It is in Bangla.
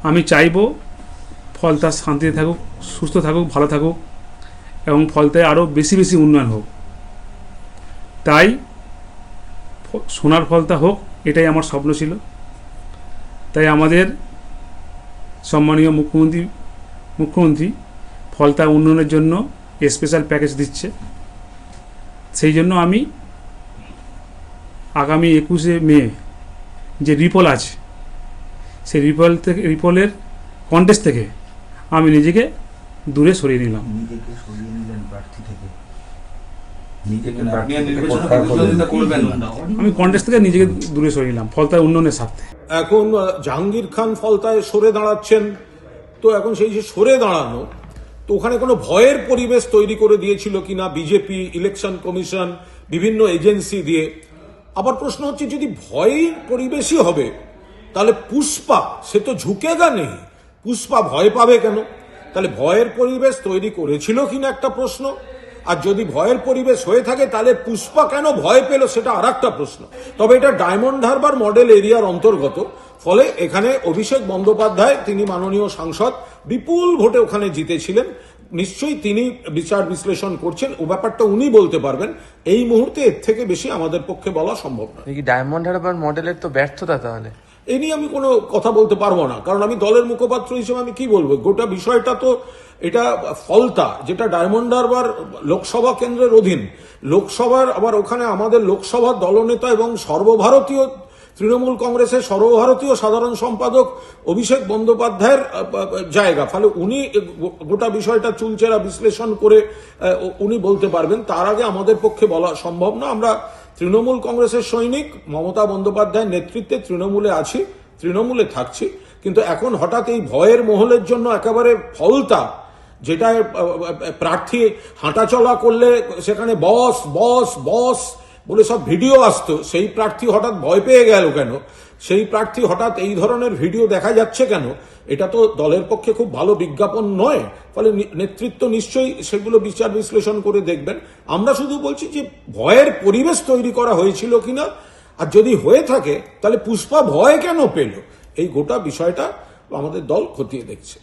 আমি চাইব ফলতা শান্তিতে থাকুক, সুস্থ থাকুক, ভালো থাকুক এবং ফলতায় আরও বেশি বেশি উন্নয়ন হোক। তাই সোনার ফলতা হোক, এটাই আমার স্বপ্ন ছিল। তাই আমাদের সম্মানীয় মুখ্যমন্ত্রী ফলতা উন্নয়নের জন্য স্পেশাল প্যাকেজ দিচ্ছে। সেই জন্য আমি আগামী 21শে মে যে রিপল আছে, সেই রিপলের কন্টেস্ট থেকে আমি নিজেকে দূরে সরিয়ে নিলাম। আমি কন্টেস্ট থেকে নিজেকে দূরে সরিয়ে নিলাম ফলতায় উন্নয়নের স্বার্থে। এখন জাহাঙ্গীর খান ফলতায় সরে দাঁড়াচ্ছেন, তো এখন সেই যে সরে দাঁড়ানো, তো ওখানে কোনো ভয়ের পরিবেশ তৈরি করে দিয়েছিল কিনা বিজেপি, ইলেকশন কমিশন, বিভিন্ন এজেন্সি দিয়ে। আবার প্রশ্ন হচ্ছে, যদি ভয়ের পরিবেশই হবে তাহলে পুষ্পা সে তো ঝুঁকেগা নেই, পুষ্পা ভয় পাবে কেন? তাহলে ভয়ের পরিবেশ তৈরি করেছিল কিনা একটা প্রশ্ন। আর যদি ভয়ের পরিবেশ হয়ে থাকে তাহলে পুষ্পা কেন ভয় পেল সেটা আর একটা প্রশ্ন। তবে এটা ডায়মন্ড হারবার মডেল এরিয়ার অন্তর্গত, ফলে এখানে অভিষেক বন্দ্যোপাধ্যায়, তিনি মাননীয় সাংসদ, বিপুল ভোটে ওখানে জিতেছিলেন। নিশ্চয়ই তিনি বিচার বিশ্লেষণ করছেন, ও ব্যাপারটা উনি বলতে পারবেন। এই মুহূর্তে এর থেকে বেশি আমাদের পক্ষে বলা সম্ভব নয়। ডায়মন্ড হারবার মডেলের তো ব্যর্থতা, তাহলে এই নিয়ে আমি কোনো কথা বলতে পারবো না, কারণ আমি দলের মুখপাত্র হিসেবে আমি কি বলবো। গোটা বিষয়টা তো এটা ফলতা, যেটা ডায়মন্ড হারবার লোকসভা কেন্দ্রের অধীন, লোকসভার, আবার ওখানে আমাদের লোকসভার দলনেতা এবং সর্বভারতীয় তৃণমূল কংগ্রেসের সর্বভারতীয় সাধারণ সম্পাদক অভিষেক বন্দ্যোপাধ্যায়ের জায়গা। ফলে উনি গোটা বিষয়টা চুলচেরা বিশ্লেষণ করে উনি বলতে পারবেন। তার আগে আমাদের পক্ষে বলা সম্ভব না। আমরা তৃণমূল কংগ্রেসের সৈনিক, মমতা বন্দ্যোপাধ্যায়ের নেতৃত্বে তৃণমূলে আছি, তৃণমূলে থাকছি। কিন্তু এখন হঠাৎ এই ভয়ের মহলের জন্য একেবারে ফলতা, যেটা প্রার্থী হাঁটাচলা করলে সেখানে বস বস বস বলে সব ভিডিও আসতো, সেই প্রার্থী হঠাৎ ভয় পেয়ে গেল কেন? সেই প্রার্থী হঠাৎ এই ধরনের ভিডিও দেখা যাচ্ছে কেন? এটা তো দলের পক্ষে খুব ভালো বিজ্ঞাপন নয়। ফলে নেতৃত্ব নিশ্চয়ই সেগুলো বিচার বিশ্লেষণ করে দেখবেন। আমরা শুধু বলছি যে ভয়ের পরিবেশ তৈরি করা হয়েছিল কিনা, আর যদি হয়ে থাকে তাহলে পুষ্পা ভয় কেন পেল, এই গোটা বিষয়টা আমাদের দল খতিয়ে দেখছে।